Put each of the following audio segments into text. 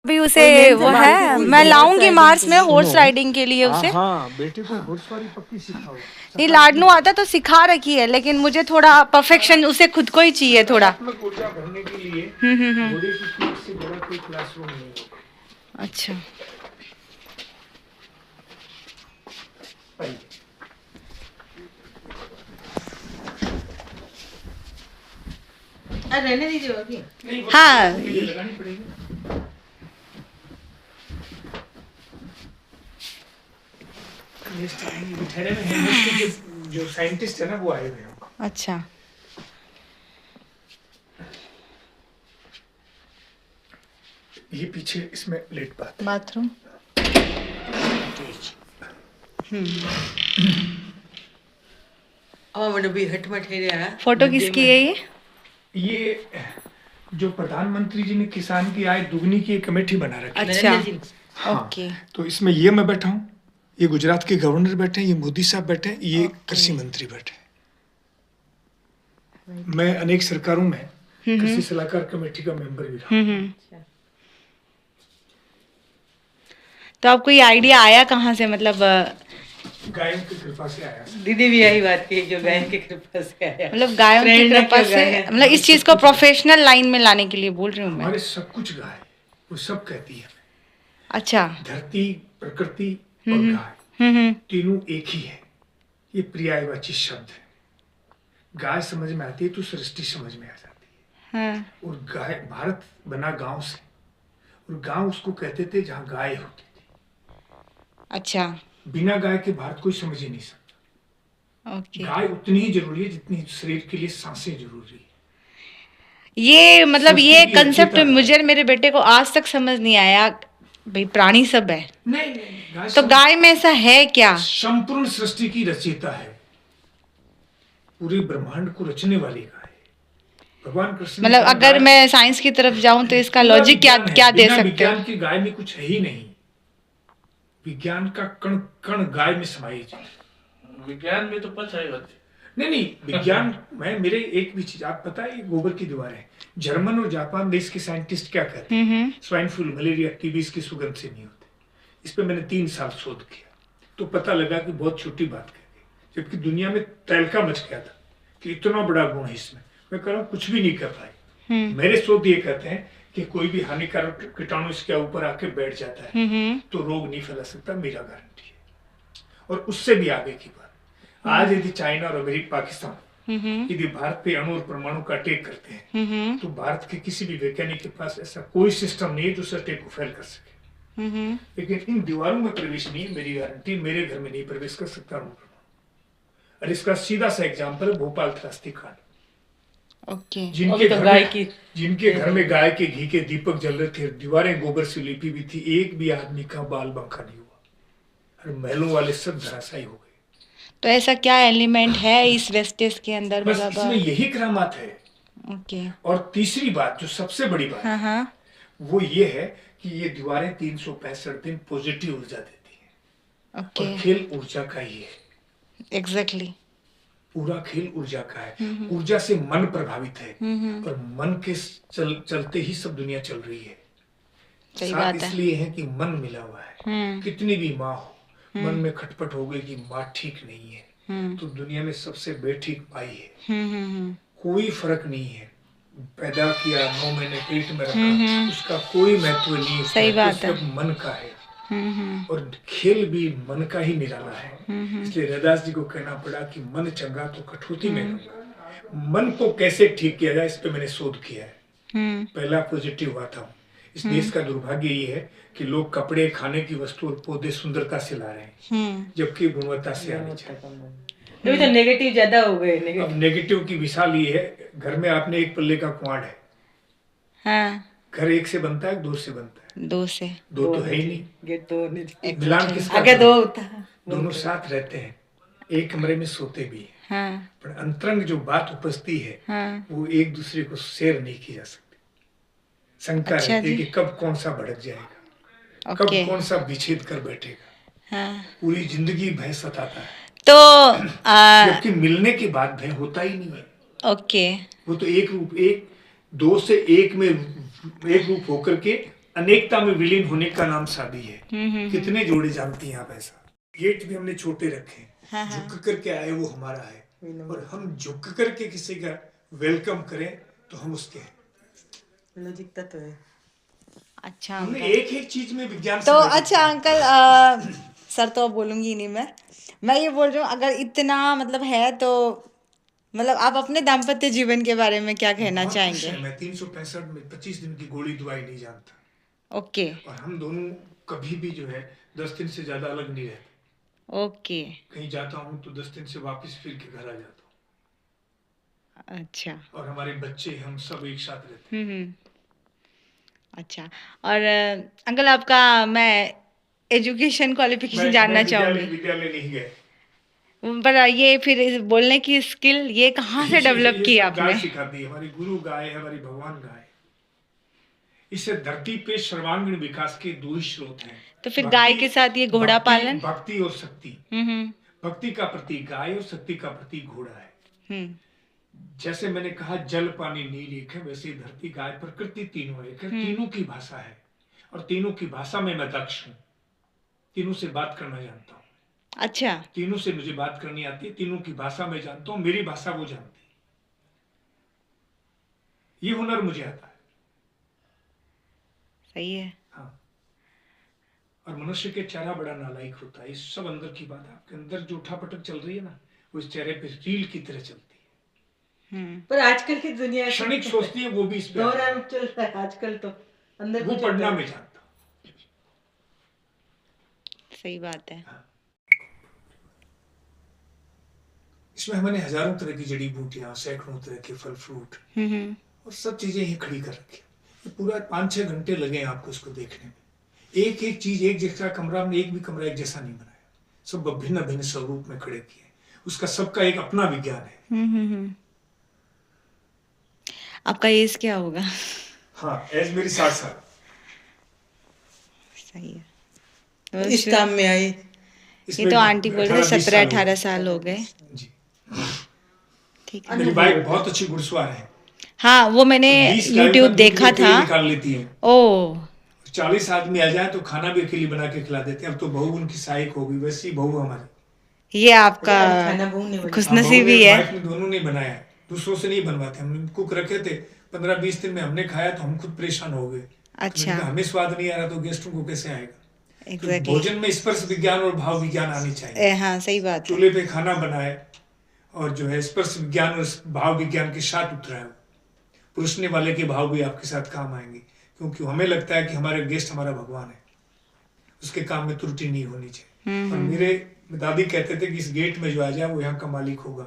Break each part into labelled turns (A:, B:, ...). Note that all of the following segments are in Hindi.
A: भी उसे वो है, मैं लाऊंगी मार्च में हॉर्स राइडिंग के लिए
B: हाँ
A: उसे।
B: हाँ, बेटे को घुड़सवारी पक्की सिखाओ।
A: नहीं, लाडनू आता तो सिखा रखी है, लेकिन मुझे थोड़ा परफेक्शन उसे खुद को ही चाहिए थोड़ा।
B: सकारात्मक ऊर्जा भरने के लिए घोड़े की पीठ से बड़ा कोई क्लासरूम नहीं है।
A: अच्छा,
B: आइए।
C: रहने दीजिए अभी।
B: नहीं, वो
A: हाँ।
B: तो मुझे लगानी पड़ेगी। नेक्स्ट आएंगे, वो ठहरे में हैं, नेक्स्ट जो साइंटिस्ट है ना वो आए हुए हैं।
A: अच्छा,
B: ये पीछे इसमें लेट बात है।
A: बाथरूम।
C: मैंने भी हट मट है रहा।
A: फोटो किसकी है ये?
B: ये जो प्रधानमंत्री जी ने किसान की आय दुगनी की एक कमेटी बना रखी है।
A: अच्छा,
C: नरेंद्र जी।
B: हाँ,
A: ओके।
B: तो इसमें ये मैं बैठा हूँ, ये गुजरात के गवर्नर बैठे हैं, ये मोदी साहब बैठे हैं, ये कृषि मंत्री बैठे हैं। मैं अनेक सरकारों में कृषि सलाहकार कमेटी का मेंबर भी रहा।
A: तो आपको ये आइडिया आया कहाँ से, मतलब
B: गायों की कृपा से आया।
C: दीदी भी यही बात की जो गायन की कृपा से आया।
A: मतलब गायों की
C: Friend है
A: कृपा
C: क्यों
A: से,
C: गाय है?
A: मतलब इस चीज को प्रोफेशनल लाइन में लाने के लिए बोल रही हूँ मैं।
B: हमारे सब कुछ गाय, वो सब कहती है
A: अच्छा।
B: धरती, प्रकृति और गाय तीनों एक ही है। ये पर्यायवाची शब्द है। गाय समझ में आती है तो सृष्टि समझ में आ जाती है।
A: हाँ,
B: और गाय, भारत बना गांव से, और गांव उसको कहते थे जहां गाय होती थी।
A: अच्छा,
B: बिना गाय के भारत कोई समझ ही नहीं सकता।
A: ओके।
B: गाय उतनी ही जरूरी है जितनी शरीर के लिए सांसें जरूरी है।
A: ये मतलब ये
B: सृष्टि की
A: कंसेप्ट
B: रचयिता
A: मुझे और मेरे बेटे को आज तक समझ नहीं आया। भाई प्राणी सब है,
B: नहीं, गाय
A: तो गाय में ऐसा है क्या?
B: संपूर्ण सृष्टि की रचयिता है। पूरे ब्रह्मांड को रचने वाली गाय। भगवान कृष्ण ने
A: मतलब
B: कहा,
A: अगर
B: गाय
A: मैं साइंस की तरफ जाऊं तो इसका
B: पूरा
A: लॉजिक क्या
B: विज्ञान है।
A: क्या दे
B: बिना
A: सकते
B: विज्ञान
A: हो?
B: की गाय में कुछ है ही नहीं। विज्ञान का कण कण गाय में समाहित है।
D: विज्ञान में तो पता है बात।
B: नहीं, विज्ञान में मेरे एक भी चीज आप पता है, ये गोबर की दीवार है। जर्मन और जापान देश के साइंटिस्ट क्या कहते हैं, स्वाइन फ्लू, मलेरिया, टीबी इसकी सुगंध से नहीं होते। इस पे मैंने 3 साल शोध किया, तो पता लगा कि बहुत छोटी बात कह गई, जबकि दुनिया में तहलका मच गया था कि इतना बड़ा गुण है इसमें। मैं कह रहा हूँ कुछ भी नहीं कर पाए। मेरे शोध ये कहते हैं कि कोई भी हानिकारक कीटाणु इसके ऊपर आके बैठ जाता है तो रोग नहीं फैला सकता, मेरा गारंटी है। और उससे भी आगे की बात, आज यदि चाइना और अमेरिका, पाकिस्तान यदि भारत पे अणु और परमाणु का अटैक करते हैं तो भारत के किसी भी वैज्ञानिक के पास ऐसा कोई सिस्टम नहीं है जो उस अटैक को फेल कर सके। लेकिन इन दीवारों में प्रवेश नहीं, मेरी गारंटी, मेरे घर में नहीं प्रवेश कर सकता अणु परमाणु। और इसका सीधा सा एग्जाम्पल है भोपाल त्रासदी कांड।
A: ओके।
B: जिनके घर में गाय के घी के दीपक जल रहे थे, दीवारें गोबर से लिपी हुई थी, एक भी आदमी का बाल बांका नहीं हुआ, और महलों वाले सब धराशायी हो गए।
A: तो ऐसा क्या एलिमेंट है इस वेस्टेज के अंदर,
B: बस
A: मतलब?
B: इसमें यही करामात है।
A: ओके।
B: और तीसरी बात, जो सबसे बड़ी बात
A: हाँ हाँ,
B: वो ये है कि ये दीवारें 365 दिन पॉजिटिव ऊर्जा देती हैं।
A: ओके,
B: और खेल ऊर्जा का ही है।
A: एग्जैक्टली।
B: पूरा खेल ऊर्जा का है। ऊर्जा से मन प्रभावित है, और मन के चलते ही सब दुनिया चल रही है।
A: सही
B: साथ
A: बात है।
B: इसलिए है कि मन मिला हुआ है। कितनी भी माँ हो, मन में खटपट हो गई कि माँ ठीक नहीं है, तो दुनिया में सबसे बेठीक माई है। कोई फर्क नहीं है, पैदा किया 9 महीने पेट में रखा, उसका कोई महत्व नहीं है।
A: सही बात है।
B: मन का है। और खेल भी मन का ही निराला है। इसलिए रैदास जी को कहना पड़ा कि मन चंगा तो कठौती में गंगा। मन को कैसे ठीक किया जाए, इस पे मैंने शोध किया है। पहला पॉजिटिव आता हूँ। इस देश का दुर्भाग्य ये है कि लोग कपड़े, खाने की वस्तु और पौधे सुंदरता से ला रहे हैं, जबकि गुणवत्ता से आने चाहिए।
C: तो नेगेटिव ज्यादा हो गए।
B: अब नेगेटिव की मिसाल ये है, घर में आपने एक पल्ले का कुआड़ है।
A: हाँ,
B: घर एक से बनता है, 2 से बनता है?
A: 2 से।
B: 2 तो है ही नहीं।
C: गेट तो नहीं,
B: मिलान किसका?
C: आगे 2 होता।
B: दोनों साथ रहते हैं, एक कमरे में सोते भी हैं,
A: हाँ
B: पर अंतरंग जो बात उपजती है
A: हाँ,
B: वो एक दूसरे को शेयर नहीं की जा सकती। शंका
A: अच्छा
B: रहती है
A: जी।
B: कि कब कौन सा भड़क जाएगा,
A: ओके।
B: कब कौन सा विच्छेद कर बैठेगा।
A: हाँ,
B: पूरी जिंदगी भय सताता है,
A: तो
B: जबकि मिलने के बाद भय होता ही नहीं है।
A: ओके।
B: वो तो एक रूप, एक 2 से 1 में एक रूप होकर के अनेकता में विलीन होने का नाम शादी है। कितने जोड़े जानती हैं आप ऐसा? गेट भी हमने छोटे रखे हैं।
A: हाँ,
B: झुक करके आए वो हमारा है, और हम झुक करके किसी का वेलकम करें तो हम उसके हैं।
C: लॉजिकता तो है।
A: अच्छा
B: हमने
A: अंकल।
B: एक एक चीज में विज्ञान
A: तो
B: समझ
A: अच्छा अंकल, सर तो अब बोलूंगी नहीं मैं ये बोल रही हूँ, अगर इतना मतलब है तो मतलब आप अपने दाम्पत्य जीवन के बारे में क्या कहना
B: बहुत खुश
A: चाहेंगे?
B: है। मैं 365 में 25 दिन की गोली दवाई नहीं जानता,
A: ओके
B: और हम दोनों कभी भी जो है 10 दिन से ज्यादा अलग नहीं रहते।
A: ओके।
B: कहीं जाता हूँ तो 10 दिन से वापस फिर के घर आ जाता हूँ,
A: अच्छा।
B: और हमारे बच्चे हम सब एक साथ रहते हैं।
A: अच्छा। और अंकल आपका मैं एजुकेशन क्वालिफिकेशन जानना चाहूंगी।
B: विद्यालय नहीं गए।
A: पर ये फिर बोलने की स्किल ये कहाँ से डेवलप की
B: ये सब
A: आपने?
B: गाय सिखाती है, हमारी गुरु गाय है, हमारी भगवान गाय। इससे धरती पे सर्वांगीण विकास के दो ही स्रोत हैं।
A: तो फिर गाय के साथ ये घोड़ा पालन?
B: भक्ति और शक्ति। भक्ति का प्रतीक गाय और शक्ति का प्रतीक घोड़ा है। जैसे मैंने कहा जल पानी नील एक है, वैसे ही धरती गाय प्रकृति तीनों एक है। तीनों की भाषा है, और तीनों की भाषा में मैं दक्ष हूँ। तीनों से बात करना जानता हूँ।
A: अच्छा।
B: तीनों से मुझे बात करनी आती है, तीनों की भाषा मैं जानता हूँ, मेरी भाषा वो जानती है। ये हुनर मुझे आता है।
A: सही है।
B: हाँ। और मनुष्य के चेहरा बड़ा नालायक होता है। इस सब अंदर की बात है। आपके अंदर जो उठापटक चल रही है ना, वो इस चेहरे पे रील की तरह चलती है।
C: पर आजकल की दुनिया
B: क्षणिक सोचती है, वो भी इस पे
C: दौरान चल रहा है आजकल तो अंदर
B: वो पढ़ना मैं जानता हूँ।
A: सही बात है।
B: हाँ। इसमें हमने हजारों तरह की जड़ी बूटियां, सैकड़ों तरह के फल फ्रूट और सब चीजें ही खड़ी कर रखी। ये पूरा 5-6 घंटे लगे आपको इसको देखने में। एक एक चीज एक जैसा कमरा, हमने एक भी कमरा एक जैसा नहीं बनाया, सब भिन्न भिन्न स्वरूप में खड़े किए। उसका सबका एक अपना विज्ञान है।
A: आपका एज क्या होगा?
B: हाँ, एज मेरी 60 साल।
A: सही है।
C: इस काम में आई।
A: ये तो आंटी बोल रहे 17-18 साल हो गए।
B: जी।
A: ठीक है।
B: मेरी वाइफ बहुत अच्छी घुड़सवार है।
A: हाँ, वो मैंने YouTube देखा था।
B: निकाल लेती है।
A: ओ
B: 40 आदमी आ जाए तो खाना भी अकेली बना के खिला देते हैं। अब तो बहू उनकी सहायक हो गई, वैसी बहू हमारी।
A: ये आपका
C: खाना बहू ने
A: खुशनसीबी है।
B: वाइफ ने दोनों ने बनाया, दूसरों से नहीं बनवाते। हमने कुक रखे थे, 15-20 दिन में हमने खाया तो हम खुद परेशान हो गए।
A: अच्छा।
B: हमें स्वाद नहीं आ रहा तो गेस्टों को कैसे आएगा?
A: Exactly.
B: तो भोजन में स्पर्श विज्ञान और भाव विज्ञान आनी चाहिए।
A: हाँ सही बात है।
B: चूल्हे पे खाना बनाए और जो है स्पर्श विज्ञान और भाव विज्ञान के साथ उतराए, पुरुषने वाले के भाव भी आपके साथ काम आएंगे। क्योंकि हमें लगता है कि हमारे गेस्ट हमारा भगवान है, उसके काम में त्रुटि नहीं होनी चाहिए। और मेरे दादी कहते थे कि इस गेट में जो आ जाए वो यहाँ का मालिक होगा।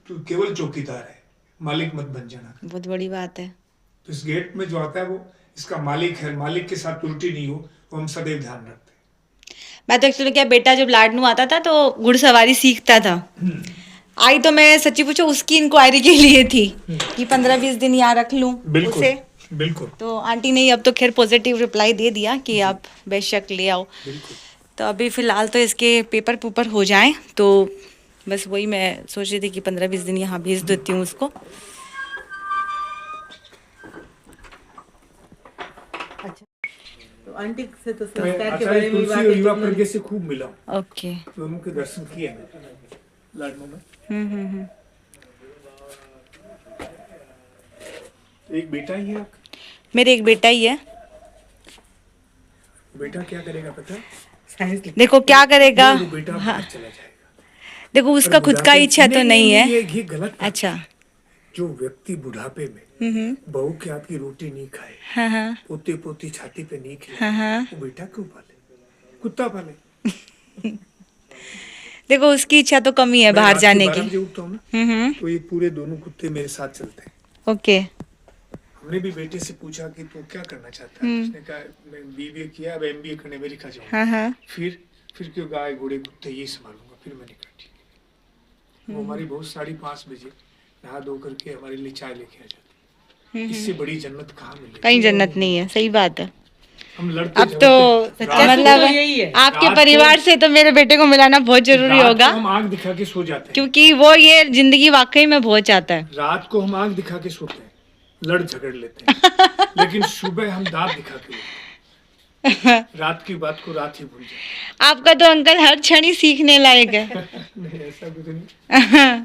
B: तू केवल चौकीदार है, मालिक मत बन जाना।
A: बहुत बड़ी बात है।
B: तो इस गेट में जो आता है वो इसका मालिक है, मालिक के साथ त्रुटि नहीं हो, वो हम सदैव ध्यान रखते हैं।
A: मैं तो एक्चुअली क्या, बेटा जब लाडनू आता था तो घुड़सवारी सीखता था। आई तो मैं सच्ची पूछो उसकी इंक्वायरी के लिए थी कि 15-20 दिन यहाँ रख लूँ उसे।
B: बिल्कुल।
A: तो आंटी ने अब तो खैर पॉजिटिव रिप्लाई दे दिया कि आप बेशक ले आओ। तो अभी फिलहाल तो इसके पेपर पुपर हो जाएं, तो बस वही मैं सोच रही थी कि 15-20 दिन यहाँ भेज देती हूँ उसको।
C: तो आंटी से तो संस्कार के बारे में
B: युवा प्रज्ञा से खूब मिला।
A: ओके।
B: दोनों के दर्शन किए मैंने लाडनू में। एक बेटा ही है आपका?
A: मेरे एक बेटा ही है।
B: बेटा क्या करेगा पता है?
C: साइंस
A: देखो क्या करेगा।
B: वो बेटा बाहर चला जाएगा।
A: देखो उसका खुद का इच्छा तो नहीं है।
B: ये गलत।
A: अच्छा।
B: जो व्यक्ति बुढ़ापे में बहू के हाथ की रोटी नहीं खाए, पोते पोती छाती पे नहीं खिलाए, वो बेटा क्यों पाले? कुत्ता पाले।
A: देखो उसकी इच्छा तो कम ही है बाहर जाने की।
B: मैं उठता हूँ ना, तो ये पूरे दोनों कुत्ते मेरे साथ चलते हैं।
A: ओके।
B: हमने भी बेटे से पूछा कि तू क्या करना चाहता है? उसने कहा मैं बीबीए किया, अब एमबीए करने अमेरिका जाऊंगा। फिर क्यों गाय घोड़े कुत्ते ये संभालूंगा। फिर मैंने कहा ठीक है। वो हमारी बहुत 5:30 बजे नहा धो करके हमारे लिए चाय लेके आ जाती। इससे बड़ी जन्नत कहाँ मिलेगी?
A: कहीं जन्नत नहीं है। सही बात है।
B: हम लड़ते
A: अब तो मतलब
C: यही है।
A: आपके परिवार से तो मेरे बेटे को मिलाना बहुत जरूरी होगा।
B: हम आंख दिखा के सो जाते हैं,
A: क्योंकि वो ये जिंदगी वाकई में बहुत चाहता है।
B: रात को हम आंख दिखा के सोते हैं। लड़ झगड़ लेते हैं लेकिन सुबह हम दांत दिखा के उठते हैं। रात की बात को रात ही भूल जाते
A: आपका तो अंकल हर क्षण ही सीखने लायक है।
B: हैं। नहीं ऐसा कुछ नहीं।